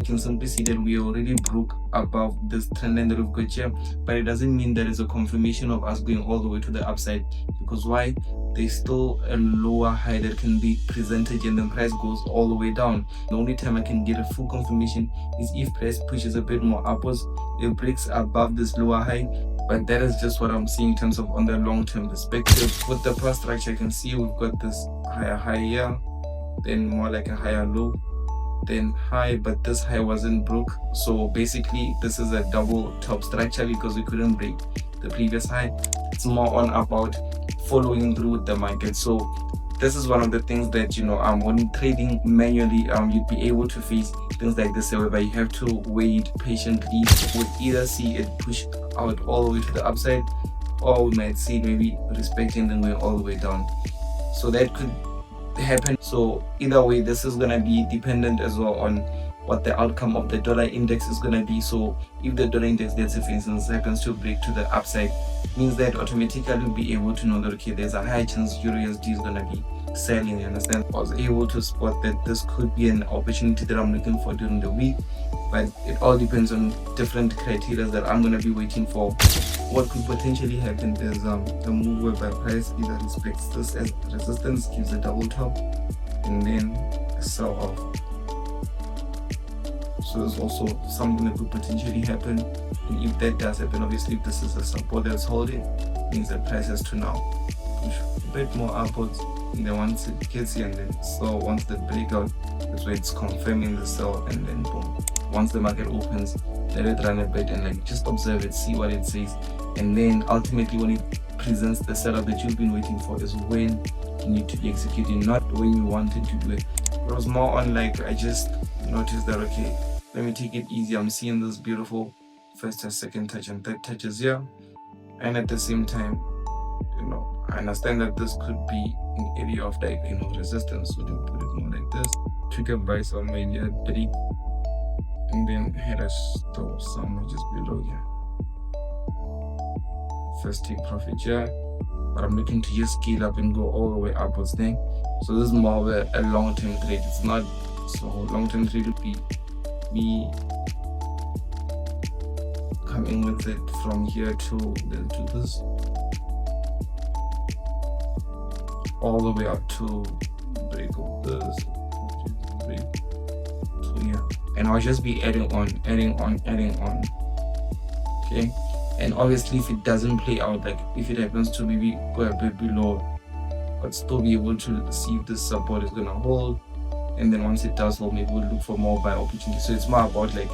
you can simply see that we already broke above this trend line that we've got here, but it doesn't mean that it's a confirmation of us going all the way to the upside. Because why? There's still a lower high that can be presented and then price goes all the way down. The only time I can get a full confirmation is if price pushes a bit more upwards, it breaks above this lower high. But that is just what I'm seeing in terms of on the long-term perspective. With the price structure, I can see we've got this higher high here, then more like a higher low, then high, but this high wasn't broke. So basically this is a double top structure because we couldn't break the previous high. It's more on about following through with the market. So this is one of the things that, when trading manually, you'd be able to face things like this, whereby you have to wait patiently. We'll either see it push out all the way to the upside, or we might see maybe respecting and going all the way down. So that could happen. So either way, this is gonna be dependent as well on what the outcome of the dollar index is gonna be. So if the dollar index, let's say for instance, happens to break to the upside, means that automatically we'll be able to know that okay, there's a high chance EURUSD is gonna be selling. You understand? I was able to spot that this could be an opportunity that I'm looking for during the week, but it all depends on different criteria that I'm gonna be waiting for. What could potentially happen is the move whereby price either respects this as resistance, gives a double top, and then a sell off. So there's also something that could potentially happen, and if that does happen, obviously if this is a support that's holding, means that price has to now push a bit more upwards, and then once it gets here, and then so once the breakout, that's where it's confirming the sell, and then boom, once the market opens, let it run a bit and like just observe it, see what it says, and then ultimately when it presents the setup that you've been waiting for is when you need to be executing, not when you wanted to do it. It was more on like I just noticed that okay, let me take it easy. I'm seeing this beautiful first and second touch and third touches here, and at the same time, I understand that this could be an area of like resistance. So they put it more like this. Trigger buy somewhere here, break, and then had a store somewhere just below here. First take profit here, but I'm looking to just scale up and go all the way upwards then. So this is more of a long-term trade. It's not so long-term trade would be me coming with it from here to this, all the way up to break of this, so yeah, and I'll just be adding on. Okay, and obviously if it doesn't play out, like if it happens to maybe go a bit below, but still be able to see if this support is gonna hold, and then once it does hold, maybe we'll look for more buy opportunities. So it's more about like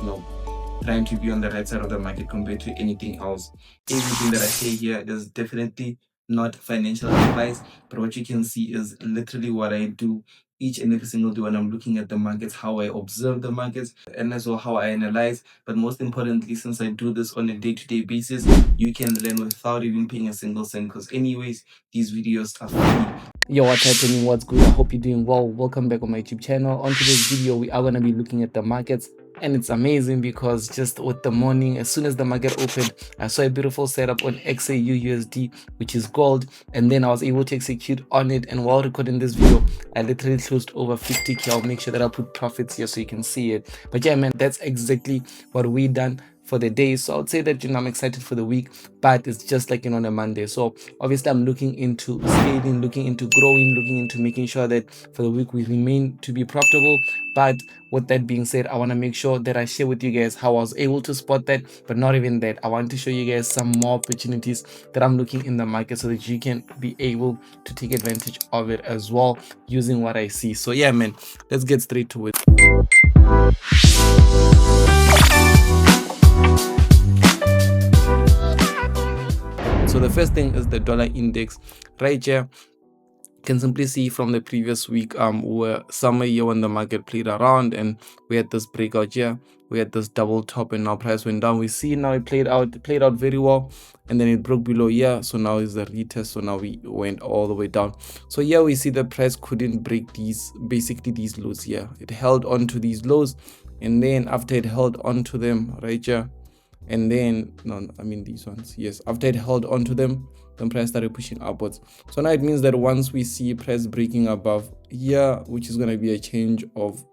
trying to be on the right side of the market compared to anything else. Everything that I say here is definitely not financial advice, but what you can see is literally what I do each and every single day when I'm looking at the markets, how I observe the markets, and as well how I analyze. But most importantly, since I do this on a day-to-day basis, you can learn without even paying a single cent, because anyways, these videos are free. Yo, what's happening? What's good? I hope you're doing well. Welcome back on my YouTube channel. On today's video, we are going to be looking at the markets, and it's amazing because just with the morning, as soon as the market opened, I saw a beautiful setup on XAUUSD, which is gold, and then I was able to execute on it. And while recording this video, I literally closed over 50k. I'll make sure that I put profits here so you can see it. But yeah, man, that's exactly what we done for the day. So I would say that I'm excited for the week, but it's just like on a Monday. So obviously I'm looking into scaling, looking into growing, looking into making sure that for the week we remain to be profitable. But with that being said, I want to make sure that I share with you guys how I was able to spot that, but not even that. I want to show you guys some more opportunities that I'm looking in the market so that you can be able to take advantage of it as well using what I see. So yeah, man, let's get straight to it. So the first thing is the dollar index right here. You can simply see from the previous week where somewhere here when the market played around and we had this breakout here, we had this double top, and now price went down. We see now it played out very well, and then it broke below here. So now is the retest. So now we went all the way down. So here we see the price couldn't break these lows here. It held on to these lows, and then after it held on to them right here, and then these ones, yes, after it held on to them, then price started pushing upwards. So now it means that once we see price breaking above here, which is going to be a change of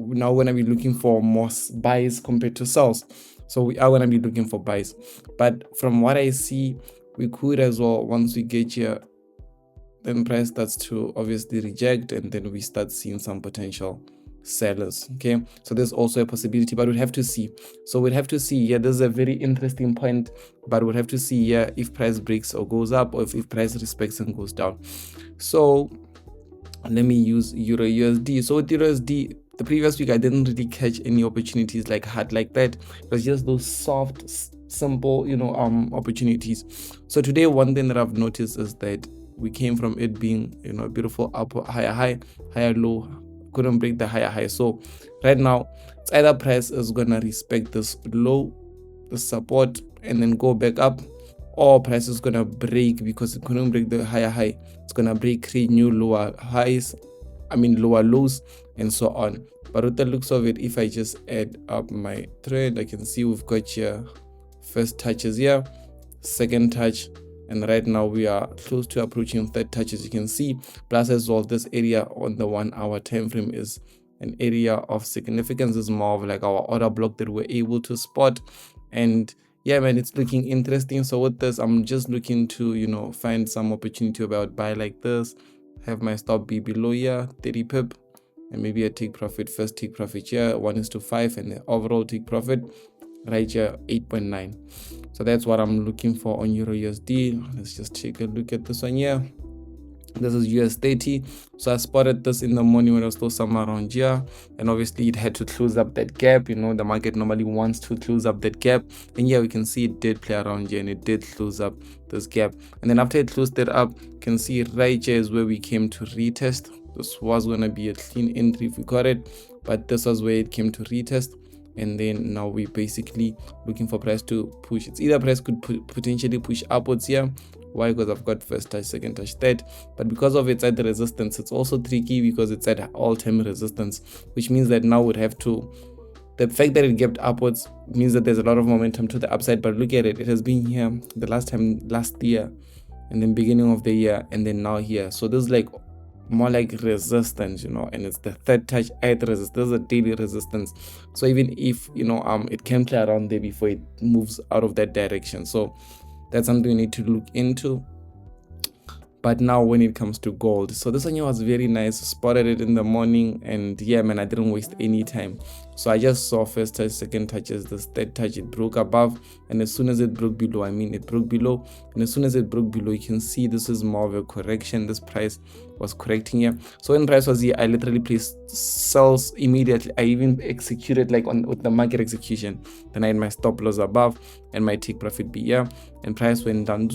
now we're going to be looking for more buys compared to sells. So we are going to be looking for buys, but from what I see, we could as well, once we get here, then price starts to obviously reject, and then we start seeing some potential sellers. Okay, so there's also a possibility, but we'd have to see. So we'd have to see. Yeah, this is a very interesting point, but we'd have to see, yeah, if price breaks or goes up, or if price respects and goes down. So let me use Euro USD. So with Euro USD, the previous week I didn't really catch any opportunities like hard like that. It was just those soft, simple, opportunities. So today, one thing that I've noticed is that we came from it being, a beautiful upper higher high, higher low, couldn't break the higher high. So right now, it's either price is gonna respect this low, the support, and then go back up, or price is gonna break because it couldn't break the higher high. It's gonna break, create new lower highs, lower lows, and so on. But with the looks of it, if I just add up my trend, I can see we've got here first touches here, second touch, and right now we are close to approaching third touch, as you can see. Plus as well, this area on the 1 hour time frame is an area of significance. Is more of like our order block that we're able to spot. And yeah, man, it's looking interesting. So with this, I'm just looking to find some opportunity about buy like this, have my stop be below here 30 pip, and maybe a take profit, first take profit here 1:5, and the overall take profit right here 8.9. So that's what I'm looking for on Euro USD. Let's just take a look at this one here. This is US30. So I spotted this in the morning when it was still somewhere around here, and obviously it had to close up that gap. The market normally wants to close up that gap, and yeah, we can see it did play around here and it did close up this gap. And then after it closed it up, you can see right here is where we came to retest. This was going to be a clean entry if we got it, but this was where it came to retest. And then now we're basically looking for price to push. It's either price could potentially push upwards here. Why? Because I've got first touch, second touch, third. But because of it's at the resistance, it's also tricky because it's at all-time resistance, which means that now we'd have to, the fact that it gapped upwards means that there's a lot of momentum to the upside. But look at it, it has been here the last year, and then beginning of the year, and then now here. So this is like more like resistance, and it's the third touch at resistance. This is a daily resistance. So even if it can play around there before it moves out of that direction, so that's something we need to look into. But now when it comes to gold, so this one here was very nice. Spotted it in the morning, and yeah, man, I didn't waste any time. So I just saw first touch, second touches, this third touch, it broke above, and as soon as it broke below, it broke below, and as soon as it broke below, you can see this is more of a correction. This price was correcting here. So when price was here, I literally placed sells immediately. I even executed with the market execution. Then I had my stop loss above and my take profit be here, and price went down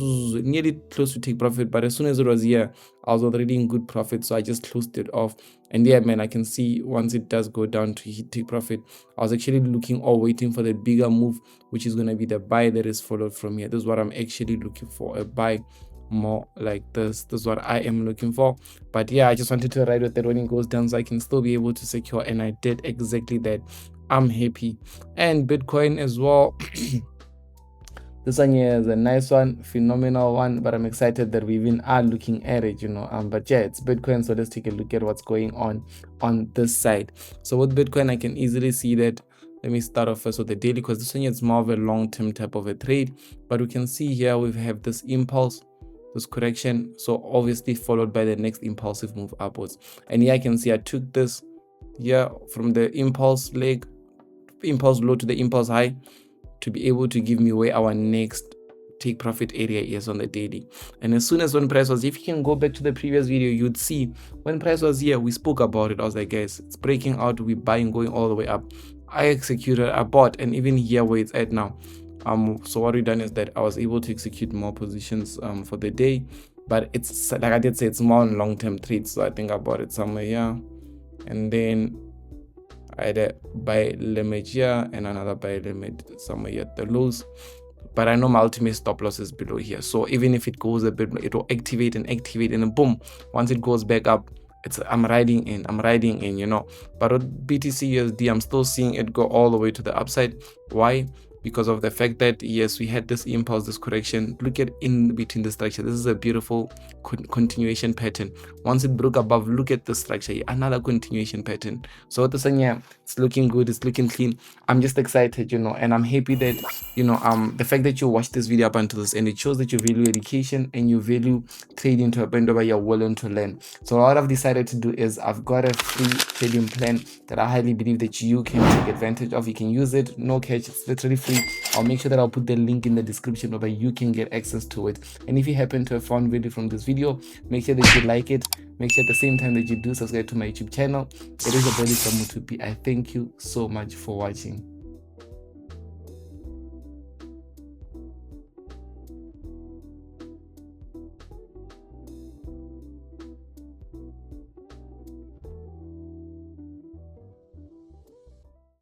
nearly close to take profit. But as soon as it was here, I was already in good profit, so I just closed it off. And yeah, man, I can see once it does go down to hit take profit, I was actually looking or waiting for the bigger move, which is going to be the buy that is followed from here. This is what I'm actually looking for, a buy more like this. This is what I am looking for. But yeah, I just wanted to ride with that when it goes down so I can still be able to secure, and I did exactly that. I'm happy. And Bitcoin as well. This one here is a nice one, phenomenal one, but I'm excited that we even are looking at it, but yeah, it's Bitcoin, so let's take a look at what's going on this side. So with Bitcoin, I can easily see that. Let me start off first with the daily, because this one is more of a long-term type of a trade. But we can see here we have this impulse, this correction, so obviously followed by the next impulsive move upwards. And here I can see I took this here from the impulse leg, impulse low to the impulse high, to be able to give me where our next take profit area is on the daily. And as soon as when price was, if you can go back to the previous video, you'd see when price was here, we spoke about it. I was like, guys, it's breaking out, we buying, going all the way up. I executed, I bought, and even here where it's at now. So what we done is that I was able to execute more positions for the day, but it's like I did say, it's more on long-term trades. So I think I bought it somewhere here, and then I had a buy limit here and another buy limit somewhere here at the lows. But I know my ultimate stop loss is below here. So even if it goes a bit, it will activate, and then boom, once it goes back up, I'm riding in, But with BTC USD, I'm still seeing it go all the way to the upside. Why? because of the fact that yes, we had this impulse, this correction. Look at in between the structure. This is a beautiful continuation pattern. Once it broke above, look at the structure, another continuation pattern. So what saying, yeah, it's looking good, it's looking clean. I'm just excited, you know, and I'm happy that, you know, the fact that you watched this video up until this end, it shows that you value education and you value trading to a point where you're willing to learn. So what I've decided to do is I've got a free trading plan that I highly believe that you can take advantage of. You can use it, no catch, it's literally free. I'll make sure that I'll put the link in the description where you can get access to it. And if you happen to have found value from this video, make sure that you like it. Make sure at the same time that you do subscribe to my YouTube channel. It is a Lesiba Mothupi. I thank you so much for watching.